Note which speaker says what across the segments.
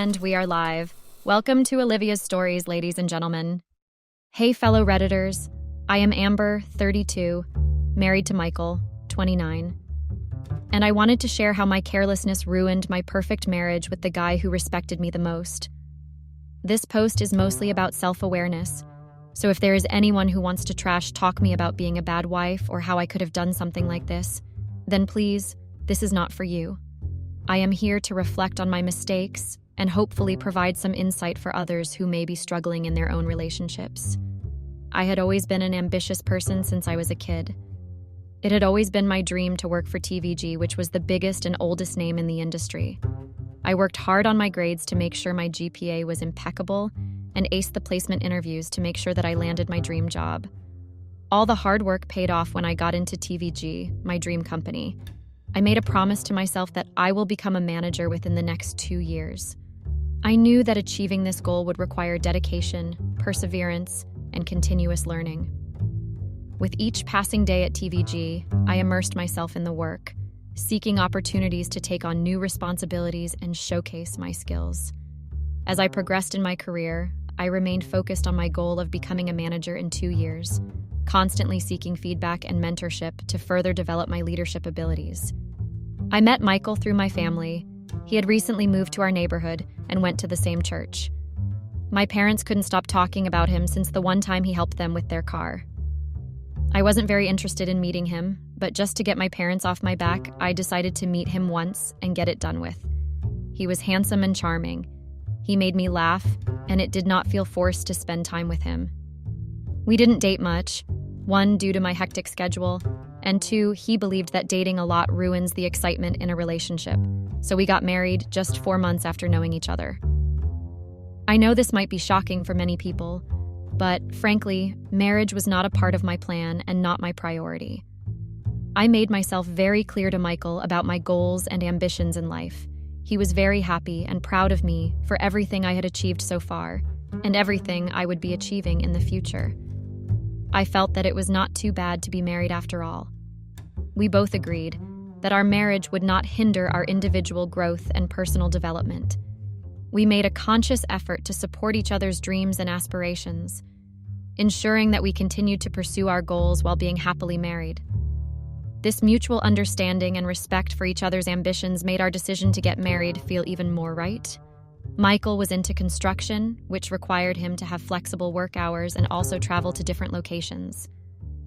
Speaker 1: And we are live. Welcome to Olivia's Stories, ladies and gentlemen. Hey, fellow Redditors. I am Amber, 32, married to Michael, 29. And I wanted to share how my carelessness ruined my perfect marriage with the guy who respected me the most. This post is mostly about self-awareness, so if there is anyone who wants to trash talk me about being a bad wife or how I could have done something like this, then please, this is not for you. I am here to reflect on my mistakes and hopefully provide some insight for others who may be struggling in their own relationships. I had always been an ambitious person since I was a kid. It had always been my dream to work for TVG, which was the biggest and oldest name in the industry. I worked hard on my grades to make sure my GPA was impeccable and aced the placement interviews to make sure that I landed my dream job. All the hard work paid off when I got into TVG, my dream company. I made a promise to myself that I will become a manager within the next 2 years. I knew that achieving this goal would require dedication, perseverance, and continuous learning. With each passing day at TVG, I immersed myself in the work, seeking opportunities to take on new responsibilities and showcase my skills. As I progressed in my career, I remained focused on my goal of becoming a manager in 2 years, constantly seeking feedback and mentorship to further develop my leadership abilities. I met Michael through my family. He had recently moved to our neighborhood and went to the same church. My parents couldn't stop talking about him since the one time he helped them with their car. I wasn't very interested in meeting him, but just to get my parents off my back, I decided to meet him once and get it done with. He was handsome and charming. He made me laugh, and it did not feel forced to spend time with him. We didn't date much, 1, due to my hectic schedule, and 2, he believed that dating a lot ruins the excitement in a relationship, so we got married just 4 months after knowing each other. I know this might be shocking for many people, but frankly, marriage was not a part of my plan and not my priority. I made myself very clear to Michael about my goals and ambitions in life. He was very happy and proud of me for everything I had achieved so far, and everything I would be achieving in the future. I felt that it was not too bad to be married after all. We both agreed that our marriage would not hinder our individual growth and personal development. We made a conscious effort to support each other's dreams and aspirations, ensuring that we continued to pursue our goals while being happily married. This mutual understanding and respect for each other's ambitions made our decision to get married feel even more right. Michael was into construction, which required him to have flexible work hours and also travel to different locations.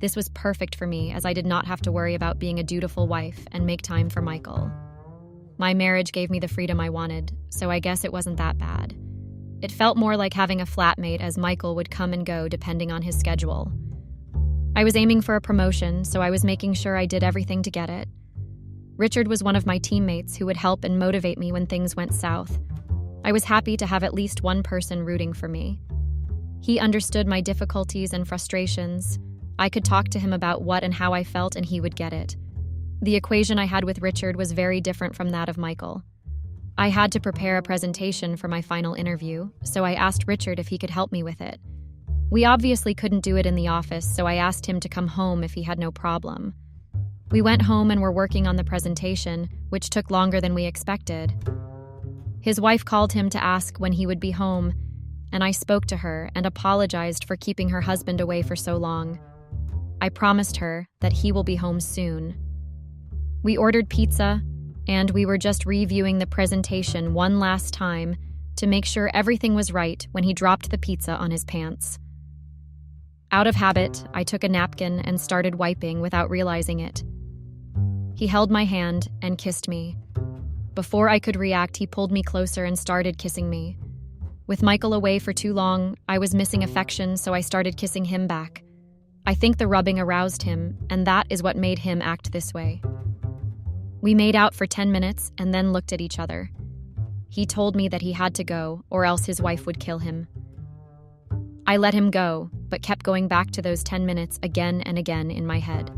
Speaker 1: This was perfect for me, as I did not have to worry about being a dutiful wife and make time for Michael. My marriage gave me the freedom I wanted, so I guess it wasn't that bad. It felt more like having a flatmate, as Michael would come and go depending on his schedule. I was aiming for a promotion, so I was making sure I did everything to get it. Richard was one of my teammates who would help and motivate me when things went south. I was happy to have at least one person rooting for me. He understood my difficulties and frustrations. I could talk to him about what and how I felt, and he would get it. The equation I had with Richard was very different from that of Michael. I had to prepare a presentation for my final interview, so I asked Richard if he could help me with it. We obviously couldn't do it in the office, so I asked him to come home if he had no problem. We went home and were working on the presentation, which took longer than we expected. His wife called him to ask when he would be home, and I spoke to her and apologized for keeping her husband away for so long. I promised her that he will be home soon. We ordered pizza, and we were just reviewing the presentation one last time to make sure everything was right when he dropped the pizza on his pants. Out of habit, I took a napkin and started wiping without realizing it. He held my hand and kissed me. Before I could react, he pulled me closer and started kissing me. With Michael away for too long, I was missing affection, so I started kissing him back. I think the rubbing aroused him, and that is what made him act this way. We made out for 10 minutes and then looked at each other. He told me that he had to go, or else his wife would kill him. I let him go, but kept going back to those 10 minutes again and again in my head.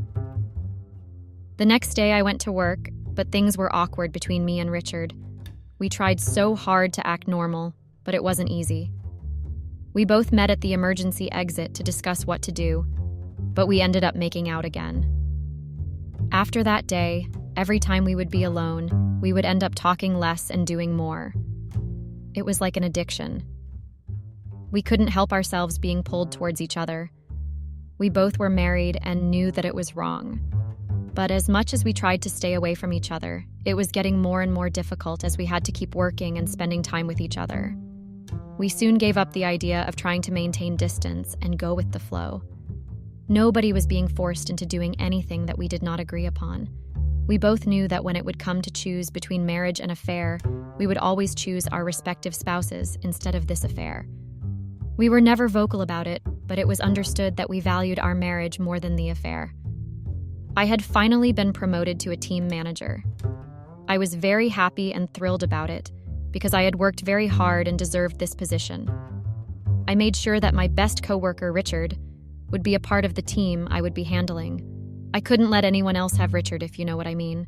Speaker 1: The next day I went to work, but things were awkward between me and Richard. We tried so hard to act normal, but it wasn't easy. We both met at the emergency exit to discuss what to do, but we ended up making out again. After that day, every time we would be alone, we would end up talking less and doing more. It was like an addiction. We couldn't help ourselves being pulled towards each other. We both were married and knew that it was wrong. But as much as we tried to stay away from each other, it was getting more and more difficult as we had to keep working and spending time with each other. We soon gave up the idea of trying to maintain distance and go with the flow. Nobody was being forced into doing anything that we did not agree upon. We both knew that when it would come to choose between marriage and affair, we would always choose our respective spouses instead of this affair. We were never vocal about it, but it was understood that we valued our marriage more than the affair. I had finally been promoted to a team manager. I was very happy and thrilled about it because I had worked very hard and deserved this position. I made sure that my best coworker, Richard, would be a part of the team I would be handling. I couldn't let anyone else have Richard, if you know what I mean.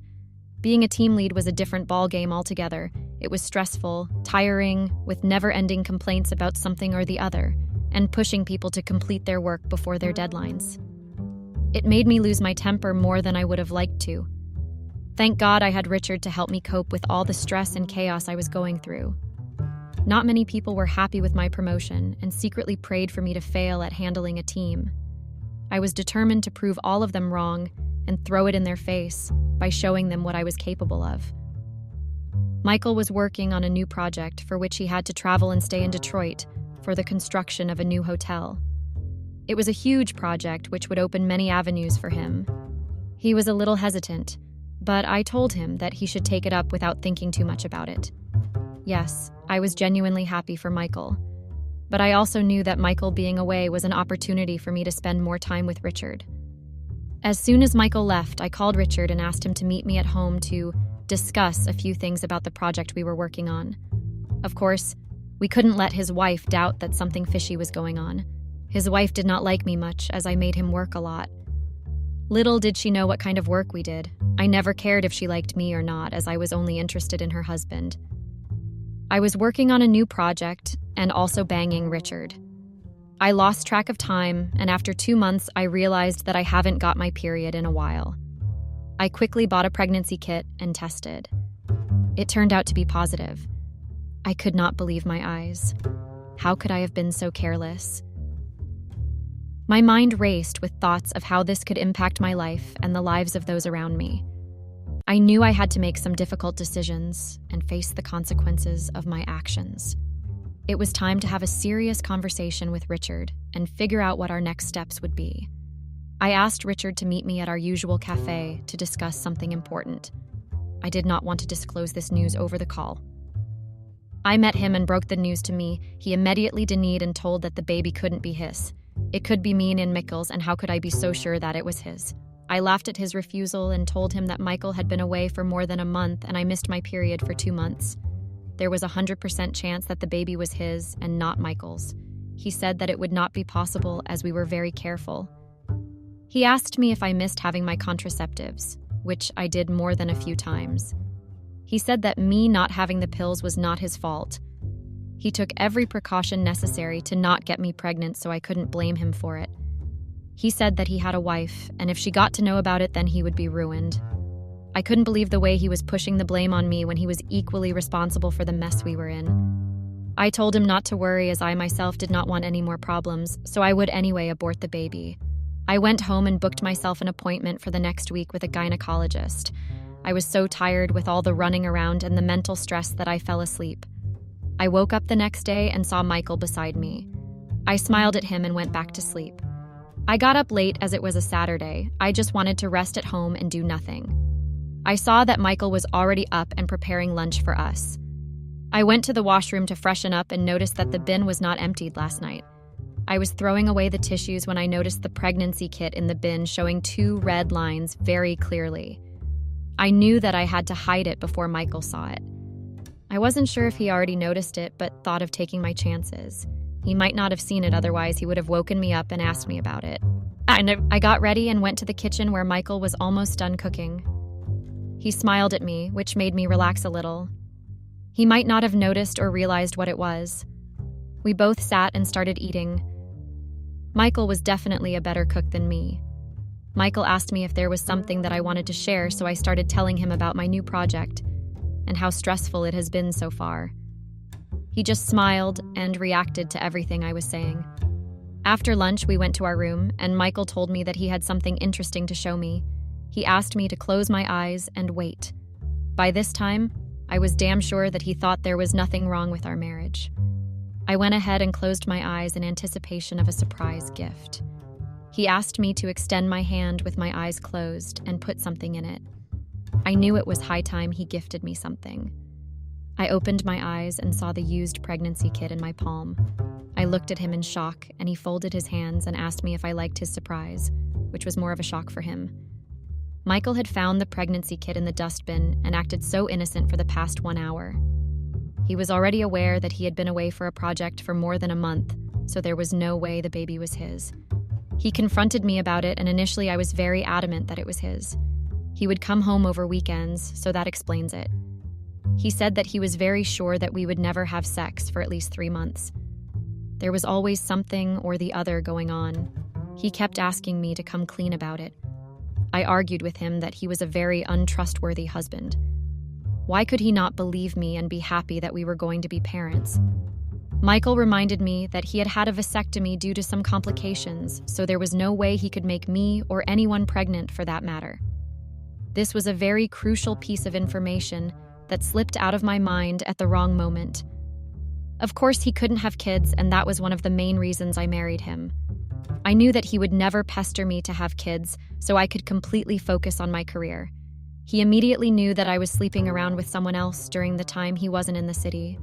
Speaker 1: Being a team lead was a different ballgame altogether. It was stressful, tiring, with never-ending complaints about something or the other, and pushing people to complete their work before their deadlines. It made me lose my temper more than I would have liked to. Thank God I had Richard to help me cope with all the stress and chaos I was going through. Not many people were happy with my promotion and secretly prayed for me to fail at handling a team. I was determined to prove all of them wrong and throw it in their face by showing them what I was capable of. Michael was working on a new project for which he had to travel and stay in Detroit for the construction of a new hotel. It was a huge project which would open many avenues for him. He was a little hesitant, but I told him that he should take it up without thinking too much about it. Yes, I was genuinely happy for Michael, but I also knew that Michael being away was an opportunity for me to spend more time with Richard. As soon as Michael left, I called Richard and asked him to meet me at home to discuss a few things about the project we were working on. Of course, we couldn't let his wife doubt that something fishy was going on. His wife did not like me much, as I made him work a lot. Little did she know what kind of work we did. I never cared if she liked me or not, as I was only interested in her husband. I was working on a new project and also banging Richard. I lost track of time, and after 2 months, I realized that I haven't got my period in a while. I quickly bought a pregnancy kit and tested. It turned out to be positive. I could not believe my eyes. How could I have been so careless? My mind raced with thoughts of how this could impact my life and the lives of those around me. I knew I had to make some difficult decisions and face the consequences of my actions. It was time to have a serious conversation with Richard and figure out what our next steps would be. I asked Richard to meet me at our usual cafe to discuss something important. I did not want to disclose this news over the call. I met him and broke the news to me. He immediately denied and told that the baby couldn't be his. It could be me and Mikkel's, and how could I be so sure that it was his? I laughed at his refusal and told him that Michael had been away for more than a month and I missed my period for 2 months. There was a 100% chance that the baby was his and not Michael's. He said that it would not be possible as we were very careful. He asked me if I missed having my contraceptives, which I did more than a few times. He said that me not having the pills was not his fault. He took every precaution necessary to not get me pregnant, so I couldn't blame him for it. He said that he had a wife, and if she got to know about it, then he would be ruined. I couldn't believe the way he was pushing the blame on me when he was equally responsible for the mess we were in. I told him not to worry, as I myself did not want any more problems, so I would anyway abort the baby. I went home and booked myself an appointment for the next week with a gynecologist. I was so tired with all the running around and the mental stress that I fell asleep. I woke up the next day and saw Michael beside me. I smiled at him and went back to sleep. I got up late as it was a Saturday. I just wanted to rest at home and do nothing. I saw that Michael was already up and preparing lunch for us. I went to the washroom to freshen up and noticed that the bin was not emptied last night. I was throwing away the tissues when I noticed the pregnancy kit in the bin showing 2 red lines very clearly. I knew that I had to hide it before Michael saw it. I wasn't sure if he already noticed it, but thought of taking my chances. He might not have seen it, otherwise he would have woken me up and asked me about it. I got ready and went to the kitchen where Michael was almost done cooking. He smiled at me, which made me relax a little. He might not have noticed or realized what it was. We both sat and started eating. Michael was definitely a better cook than me. Michael asked me if there was something that I wanted to share, so I started telling him about my new project and how stressful it has been so far. He just smiled and reacted to everything I was saying. After lunch, we went to our room, and Michael told me that he had something interesting to show me. He asked me to close my eyes and wait. By this time, I was damn sure that he thought there was nothing wrong with our marriage. I went ahead and closed my eyes in anticipation of a surprise gift. He asked me to extend my hand with my eyes closed and put something in it. I knew it was high time he gifted me something. I opened my eyes and saw the used pregnancy kit in my palm. I looked at him in shock, and he folded his hands and asked me if I liked his surprise, which was more of a shock for him. Michael had found the pregnancy kit in the dustbin and acted so innocent for the past 1 hour. He was already aware that he had been away for a project for more than a month, so there was no way the baby was his. He confronted me about it, and initially I was very adamant that it was his. He would come home over weekends, so that explains it. He said that he was very sure that we would never have sex for at least 3 months. There was always something or the other going on. He kept asking me to come clean about it. I argued with him that he was a very untrustworthy husband. Why could he not believe me and be happy that we were going to be parents? Michael reminded me that he had had a vasectomy due to some complications, so there was no way he could make me or anyone pregnant for that matter. This was a very crucial piece of information that slipped out of my mind at the wrong moment. Of course, he couldn't have kids, and that was one of the main reasons I married him. I knew that he would never pester me to have kids, so I could completely focus on my career. He immediately knew that I was sleeping around with someone else during the time he wasn't in the city.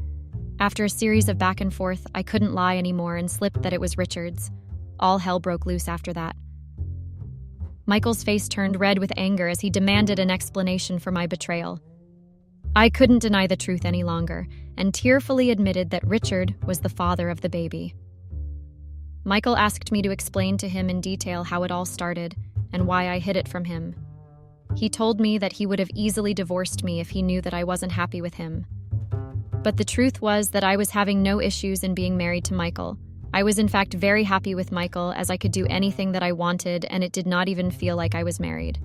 Speaker 1: After a series of back and forth, I couldn't lie anymore and slipped that it was Richard's. All hell broke loose after that. Michael's face turned red with anger as he demanded an explanation for my betrayal. I couldn't deny the truth any longer, and tearfully admitted that Richard was the father of the baby. Michael asked me to explain to him in detail how it all started and why I hid it from him. He told me that he would have easily divorced me if he knew that I wasn't happy with him. But the truth was that I was having no issues in being married to Michael. I was in fact very happy with Michael, as I could do anything that I wanted, and it did not even feel like I was married.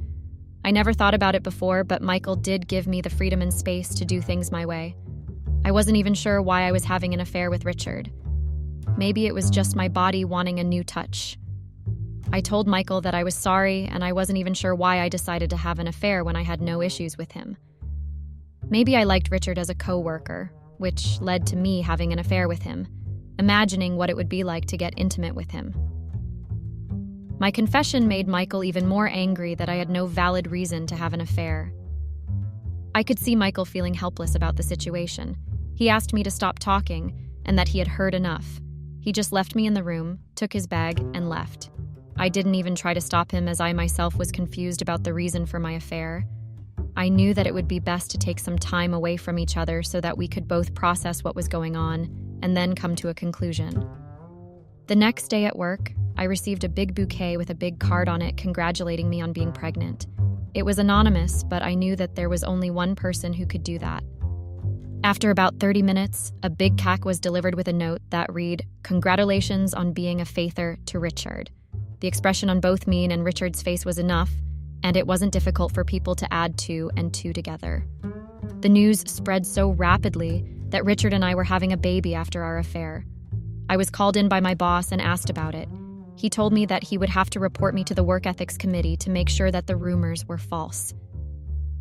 Speaker 1: I never thought about it before, but Michael did give me the freedom and space to do things my way. I wasn't even sure why I was having an affair with Richard. Maybe it was just my body wanting a new touch. I told Michael that I was sorry, and I wasn't even sure why I decided to have an affair when I had no issues with him. Maybe I liked Richard as a co-worker, which led to me having an affair with him, imagining what it would be like to get intimate with him. My confession made Michael even more angry that I had no valid reason to have an affair. I could see Michael feeling helpless about the situation. He asked me to stop talking and that he had heard enough. He just left me in the room, took his bag, and left. I didn't even try to stop him, as I myself was confused about the reason for my affair. I knew that it would be best to take some time away from each other so that we could both process what was going on and then come to a conclusion. The next day at work, I received a big bouquet with a big card on it congratulating me on being pregnant. It was anonymous, but I knew that there was only one person who could do that. After about 30 minutes, a big cack was delivered with a note that read, "Congratulations on being a father to Richard." The expression on both me and Richard's face was enough, and it wasn't difficult for people to add 2 and 2 together. The news spread so rapidly that Richard and I were having a baby after our affair. I was called in by my boss and asked about it. He told me that he would have to report me to the work ethics committee to make sure that the rumors were false.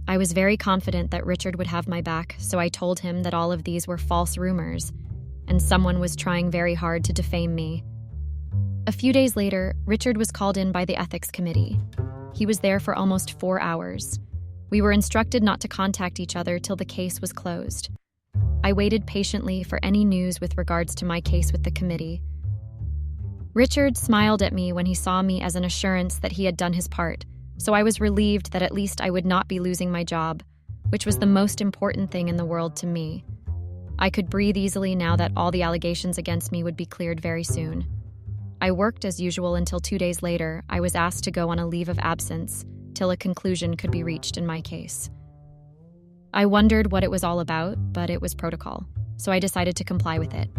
Speaker 1: I was very confident that Richard would have my back, so I told him that all of these were false rumors, and someone was trying very hard to defame me. A few days later, Richard was called in by the ethics committee. He was there for almost 4 hours. We were instructed not to contact each other till the case was closed. I waited patiently for any news with regards to my case with the committee. Richard smiled at me when he saw me as an assurance that he had done his part, so I was relieved that at least I would not be losing my job, which was the most important thing in the world to me. I could breathe easily now that all the allegations against me would be cleared very soon. I worked as usual until 2 days later, I was asked to go on a leave of absence till a conclusion could be reached in my case. I wondered what it was all about, but it was protocol, so I decided to comply with it.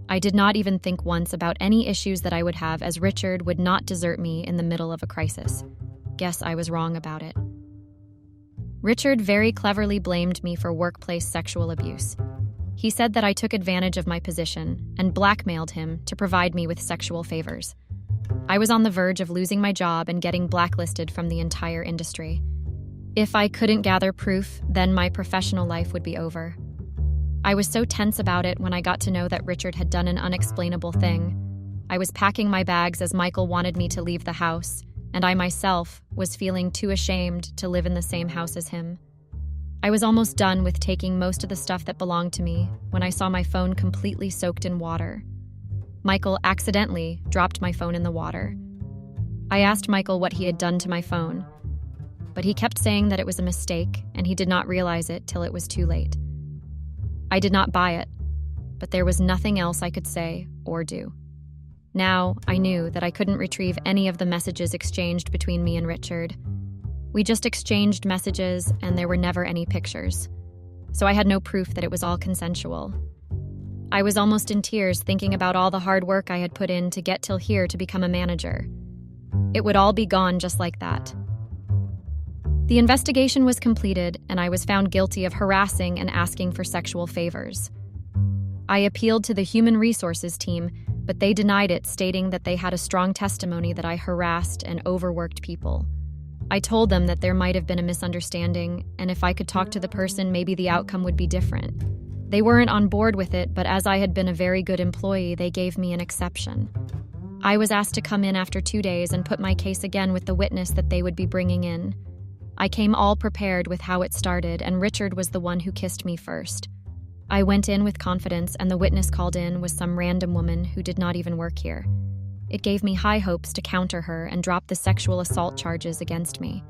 Speaker 1: I did not even think once about any issues that I would have, as Richard would not desert me in the middle of a crisis. Guess I was wrong about it. Richard very cleverly blamed me for workplace sexual abuse. He said that I took advantage of my position and blackmailed him to provide me with sexual favors. I was on the verge of losing my job and getting blacklisted from the entire industry. If I couldn't gather proof, then my professional life would be over. I was so tense about it when I got to know that Richard had done an unexplainable thing. I was packing my bags as Michael wanted me to leave the house, and I myself was feeling too ashamed to live in the same house as him. I was almost done with taking most of the stuff that belonged to me when I saw my phone completely soaked in water. Michael accidentally dropped my phone in the water. I asked Michael what he had done to my phone, but he kept saying that it was a mistake and he did not realize it till it was too late. I did not buy it, but there was nothing else I could say or do. Now I knew that I couldn't retrieve any of the messages exchanged between me and Richard. We just exchanged messages and there were never any pictures, so I had no proof that it was all consensual. I was almost in tears thinking about all the hard work I had put in to get till here to become a manager. It would all be gone just like that. The investigation was completed and I was found guilty of harassing and asking for sexual favors. I appealed to the human resources team, but they denied it, stating that they had a strong testimony that I harassed and overworked people. I told them that there might have been a misunderstanding, and if I could talk to the person, maybe the outcome would be different. They weren't on board with it, but as I had been a very good employee, they gave me an exception. I was asked to come in after 2 days and put my case again with the witness that they would be bringing in. I came all prepared with how it started, and Richard was the one who kissed me first. I went in with confidence, and the witness called in was some random woman who did not even work here. It gave me high hopes to counter her and drop the sexual assault charges against me.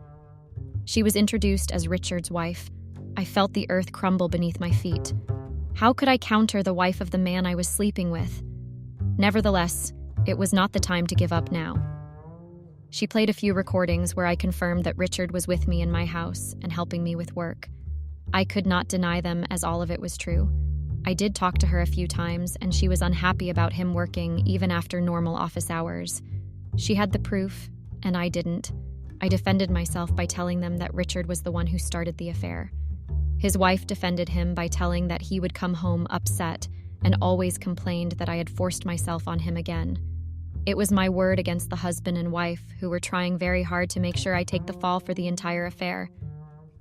Speaker 1: She was introduced as Richard's wife. I felt the earth crumble beneath my feet. How could I counter the wife of the man I was sleeping with? Nevertheless, it was not the time to give up now. She played a few recordings where I confirmed that Richard was with me in my house and helping me with work. I could not deny them as all of it was true. I did talk to her a few times, and she was unhappy about him working even after normal office hours. She had the proof, and I didn't. I defended myself by telling them that Richard was the one who started the affair. His wife defended him by telling that he would come home upset and always complained that I had forced myself on him again. It was my word against the husband and wife, who were trying very hard to make sure I take the fall for the entire affair.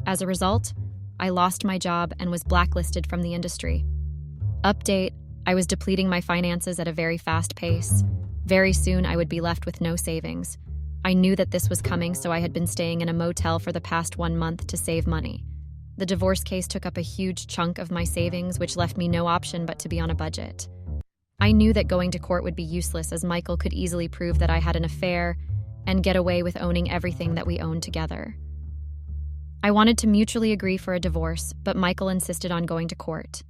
Speaker 1: As a result, I lost my job and was blacklisted from the industry. Update: I was depleting my finances at a very fast pace. Very soon I would be left with no savings. I knew that this was coming, so I had been staying in a motel for the past 1 month to save money. The divorce case took up a huge chunk of my savings, which left me no option but to be on a budget. I knew that going to court would be useless, as Michael could easily prove that I had an affair and get away with owning everything that we owned together. I wanted to mutually agree for a divorce, but Michael insisted on going to court.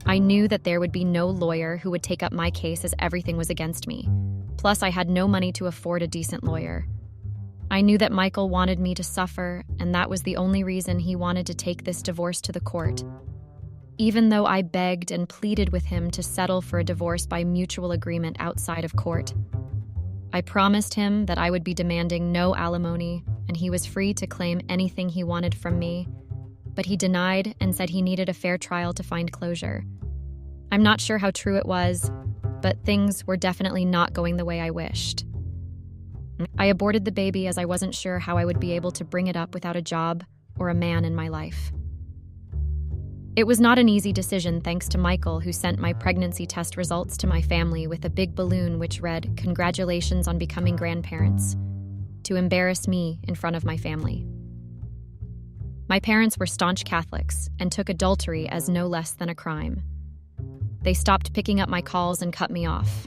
Speaker 1: I knew that there would be no lawyer who would take up my case, as everything was against me. Plus, I had no money to afford a decent lawyer. I knew that Michael wanted me to suffer, and that was the only reason he wanted to take this divorce to the court. Even though I begged and pleaded with him to settle for a divorce by mutual agreement outside of court. I promised him that I would be demanding no alimony, and he was free to claim anything he wanted from me, but he denied and said he needed a fair trial to find closure. I'm not sure how true it was, but things were definitely not going the way I wished. I aborted the baby as I wasn't sure how I would be able to bring it up without a job or a man in my life. It was not an easy decision, thanks to Michael, who sent my pregnancy test results to my family with a big balloon which read, "Congratulations on becoming grandparents," to embarrass me in front of my family. My parents were staunch Catholics and took adultery as no less than a crime. They stopped picking up my calls and cut me off.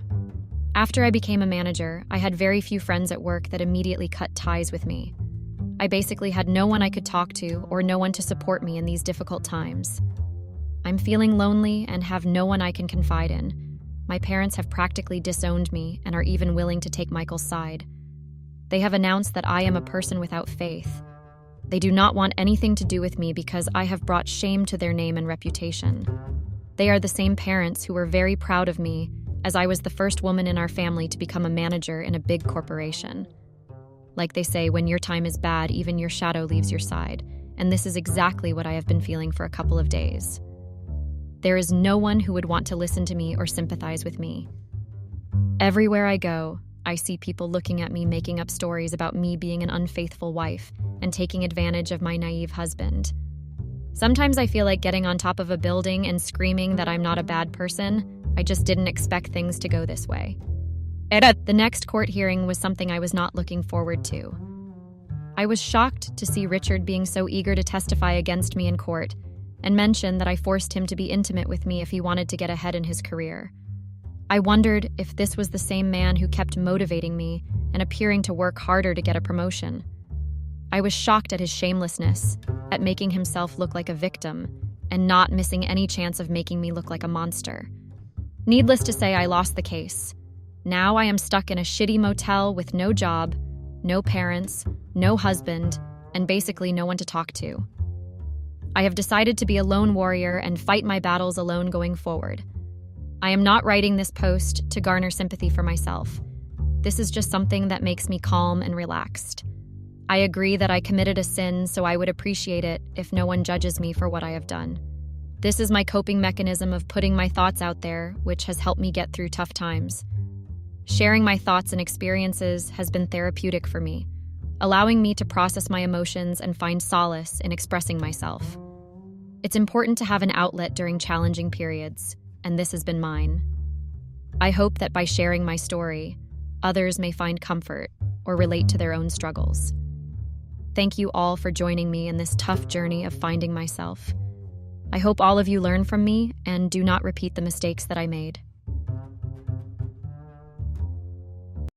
Speaker 1: After I became a manager, I had very few friends at work that immediately cut ties with me. I basically had no one I could talk to or no one to support me in these difficult times. I'm feeling lonely and have no one I can confide in. My parents have practically disowned me and are even willing to take Michael's side. They have announced that I am a person without faith. They do not want anything to do with me because I have brought shame to their name and reputation. They are the same parents who were very proud of me, as I was the first woman in our family to become a manager in a big corporation. Like they say, when your time is bad, even your shadow leaves your side, and this is exactly what I have been feeling for a couple of days. There is no one who would want to listen to me or sympathize with me. Everywhere I go, I see people looking at me making up stories about me being an unfaithful wife and taking advantage of my naive husband. Sometimes I feel like getting on top of a building and screaming that I'm not a bad person. I just didn't expect things to go this way. The next court hearing was something I was not looking forward to. I was shocked to see Richard being so eager to testify against me in court and mention that I forced him to be intimate with me if he wanted to get ahead in his career. I wondered if this was the same man who kept motivating me and appearing to work harder to get a promotion. I was shocked at his shamelessness, at making himself look like a victim, and not missing any chance of making me look like a monster. Needless to say, I lost the case. Now I am stuck in a shitty motel with no job, no parents, no husband, and basically no one to talk to. I have decided to be a lone warrior and fight my battles alone going forward. I am not writing this post to garner sympathy for myself. This is just something that makes me calm and relaxed. I agree that I committed a sin, so I would appreciate it if no one judges me for what I have done. This is my coping mechanism of putting my thoughts out there, which has helped me get through tough times. Sharing my thoughts and experiences has been therapeutic for me, allowing me to process my emotions and find solace in expressing myself. It's important to have an outlet during challenging periods, and this has been mine. I hope that by sharing my story, others may find comfort or relate to their own struggles. Thank you all for joining me in this tough journey of finding myself. I hope all of you learn from me and do not repeat the mistakes that I made.